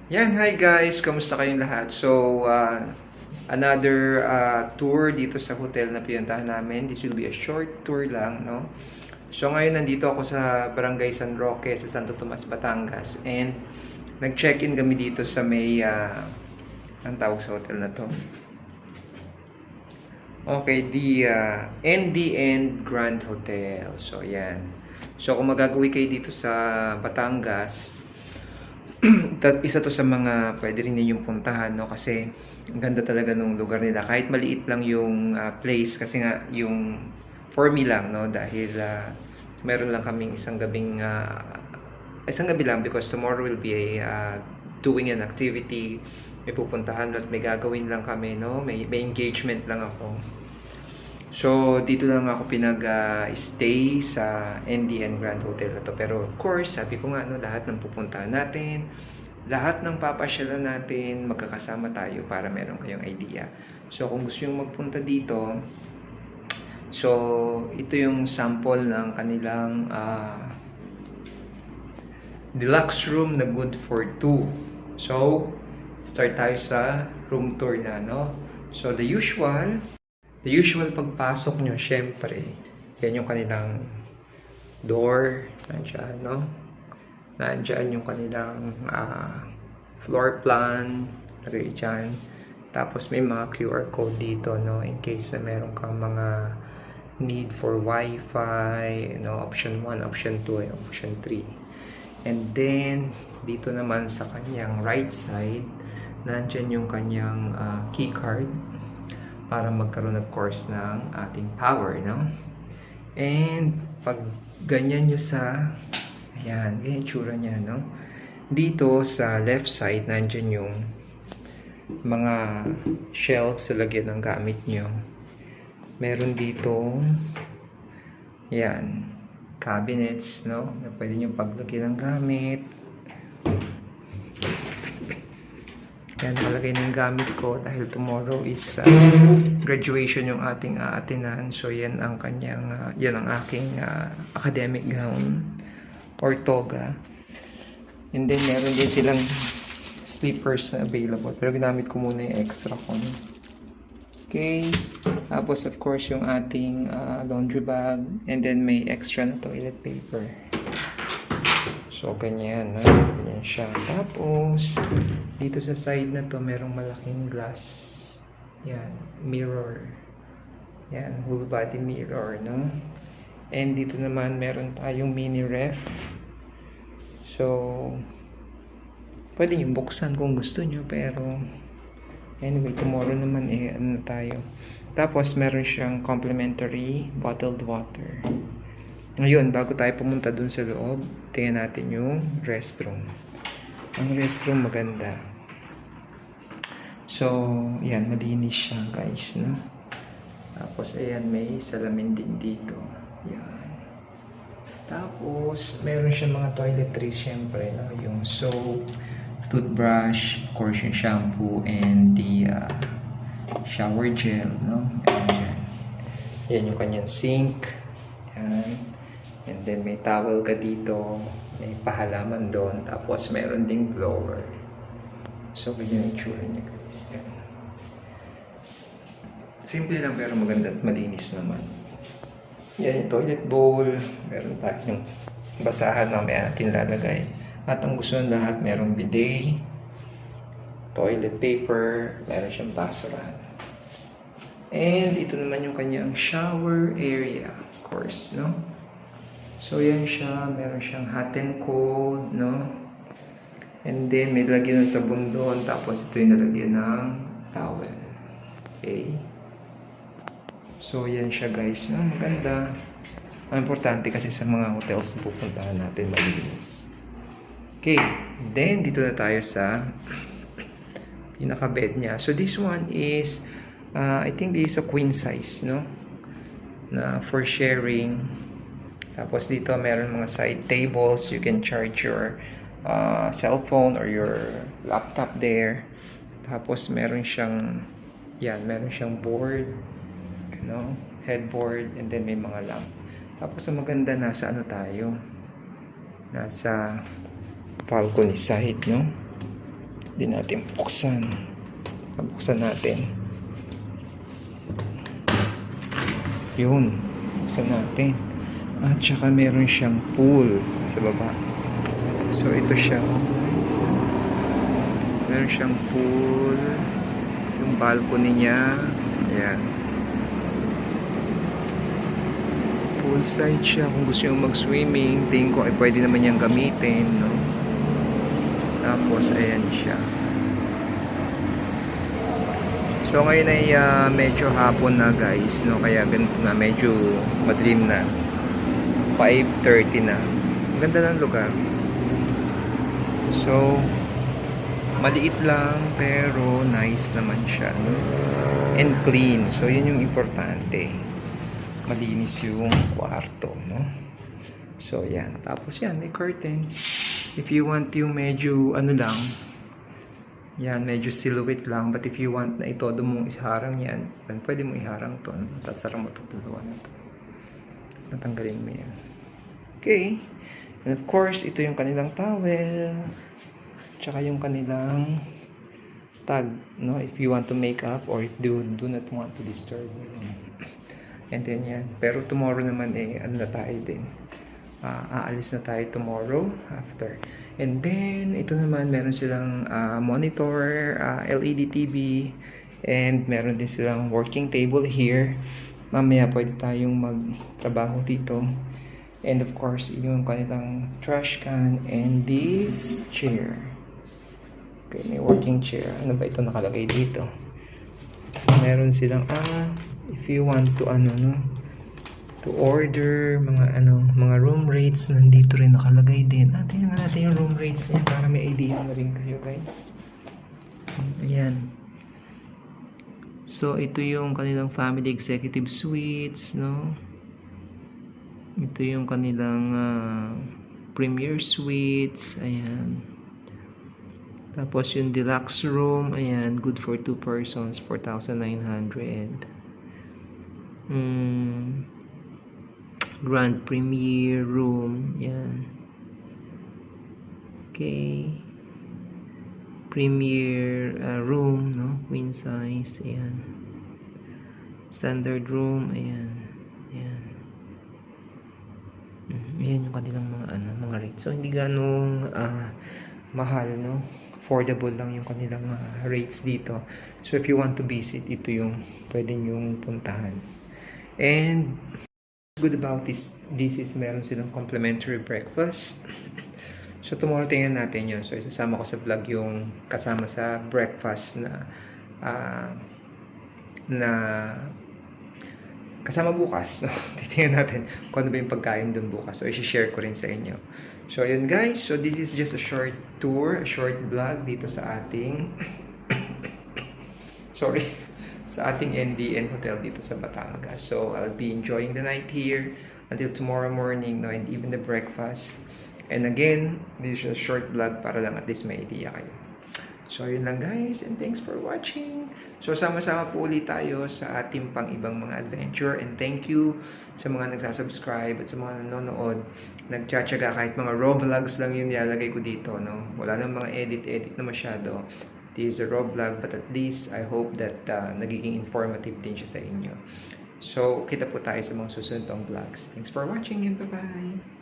Yan, hi guys! Kamusta kayong lahat? So, another tour dito sa hotel na pinuntahan namin. This will be a short tour lang, no? So, ngayon nandito ako sa Barangay San Roque sa Santo Tomas, Batangas. And, nag-check-in kami dito sa may, ang tawag sa hotel na to? Okay, the NDN Grand Hotel. So, yan. So, kung magagawi kayo dito sa Batangas, isa to sa mga pwede rin ninyong puntahan, no? Kasi ang ganda talaga ng lugar nila. Kahit maliit lang yung place, kasi nga yung for me lang, no? Dahil meron lang kaming isang gabi lang because tomorrow will be doing an activity. May pupuntahan at may gagawin lang kami, no? May engagement lang ako. So, dito lang ako pinag-stay sa NDN Grand Hotel na to. Pero of course, sabi ko nga, no, lahat ng pupuntahan natin, lahat ng papasyalan natin, magkakasama tayo para meron kayong idea. So, kung gusto nyo magpunta dito, so, ito yung sample ng kanilang deluxe room na good for two. So, start tayo sa room tour na, no? So, the usual pagpasok nyo, syempre, yan yung kanilang door, nandiyan, no? Nandiyan yung kanilang floor plan, lagay dyan. Tapos may mga QR code dito, no? In case na meron kang mga need for Wi-Fi, no? Option 1, option 2, and option 3. And then, dito naman sa kanyang right side, nandiyan yung kanyang key card para magkaroon of course ng ating power, no? And pag ganyan nyo sa, ayan, ganyan tsura niya, no? Dito sa left side, nandyan yung mga shelves sa lagyan ng gamit nyo. Meron dito, ayan, cabinets, no? Na pwede nyo paglagyan ng gamit. Yan, nakalagay na yung gamit ko dahil tomorrow is graduation yung ating aatinan. So, yan ang kanyang, yan ang aking academic gown or toga. And then, meron din silang slippers na available. Pero ginamit ko muna yung extra ko. Okay. Tapos, of course, yung ating laundry bag. And then, may extra na toilet paper. So, ganyan, no? Ganyan siya. Tapos, dito sa side na to, merong malaking glass. Yan, mirror. Yan, whole body mirror, no? And dito naman, meron tayong mini ref. So, pwede nyo buksan kung gusto nyo, pero anyway, tomorrow naman, ano na tayo. Tapos, meron siyang complimentary bottled water. Ngayon, bago tayo pumunta dun sa loob, tingnan natin yung restroom. Ang restroom maganda. So, yan, malinis siya guys, no? Tapos, ayan, may salamin din dito. Yan. Tapos, meron siya mga toiletries, syempre, no? Yung soap, toothbrush, of course, yung shampoo, and the shower gel, no? Ayan, yan yung kanyang sink. Yan. And then may towel ka dito, may pahalaman doon, tapos meron ding blower. So, ganyan yung tsura niya guys. Yan. Simple lang pero maganda at malinis naman. Yan yung toilet bowl, meron tayong basahan na may natin lalagay. At ang gusto ng lahat, merong bidet, toilet paper, meron siyang basurahan. And ito naman yung kanyang shower area, of course, no? So, yan siya. Meron siyang hot and cold, no? And then, may lagyan ng sabon doon. Tapos, ito yung nalagyan ng towel. Okay? So, yan siya, guys. No? Maganda. Ang importante kasi sa mga hotels na pupuntahan natin, malinis. Okay. Then, dito na tayo sa pinaka-bed niya. So, this one is, I think this is a queen size, no? Na for sharing. Tapos dito meron mga side tables. You can charge your cellphone or your laptop there. Tapos meron siyang, yan, meron siyang board, no? Headboard, and then may mga lamp. Tapos ang maganda, nasa ano tayo? Nasa balcony side, no? Hindi natin buksan. Buksan natin. Yun. Buksan natin. At saka meron siyang pool sa baba. So ito siya. Meron siyang pool. Yung balcony niya. Ayan. Poolside siya. Kung gusto nyo mag-swimming, tingin ko ay pwede naman niyang gamitin, no? Tapos ayan siya. So ngayon ay medyo hapon na guys, no? Kaya ganito na, medyo madilim na. 5:30 na. Ang ganda ng lugar. So maliit lang pero nice naman siya, no? And clean. So yun yung importante. Malinis yung kwarto, no? So yan. Tapos yan, may curtain. If you want yung medyo ano lang, yan, medyo silhouette lang. But if you want na ito mong iharang yan, pwede mo iharang to. Sasara mo ito, dalawa na ito. Natanggalin mo yan. Okay. And of course, ito yung kanilang towel. Tsaka yung kanilang tag, no? If you want to make up or if you do not want to disturb me. And then yan. Pero tomorrow naman ano na tayo din. Aalis na tayo tomorrow after. And then, ito naman, meron silang monitor, LED TV, and meron din silang working table here. Mamaya pwede tayong magtrabaho dito. And of course, yung kanilang trash can and this chair. Okay, may working chair. Ano ba ito nakalagay dito? So, meron silang, if you want to, to order mga room rates, nandito rin nakalagay din. Tingnan natin yung room rates niya para may idea na rin kayo guys. Ayan. So ito yung kanilang family executive suites, no? Ito yung kanilang premier suites. Ayan. Tapos yung deluxe room, ayan, good for 2 persons, 4,900. Grand Premier room, yan. Okay. Premier room, no? Queen size, ayan. Standard room, ayan. Ayan. Ayan yung kanilang mga rates. So hindi ganong mahal, no? Affordable lang yung kanilang rates dito. So if you want to visit, ito yung pwede nyong puntahan. And good about this is meron silang complimentary breakfast. So tomorrow tingnan natin yun. So isasama ko sa vlog yung kasama sa breakfast na kasama bukas. So titingnan natin kung ano ba yung pagkain dun bukas. So i-share ko rin sa inyo. So yun guys. So this is just a short tour, a short vlog dito sa ating sa ating NDN Hotel dito sa Batangas. So I'll be enjoying the night here until tomorrow morning, no, and even the breakfast. And again, this is a short vlog para lang at least may idea kayo. So yun lang guys, and thanks for watching. So sama-sama po ulit tayo sa ating pang ibang mga adventure, and thank you sa mga nagsasubscribe at sa mga nanonood. Nagtsatsaga kahit mga raw vlogs lang yun nilalagay ko dito, no? Wala nang mga edit na masyado. This is a raw vlog, but at least I hope that nagiging informative din siya sa inyo. So kita po tayo sa mga susunod pang vlogs. Thanks for watching and bye-bye!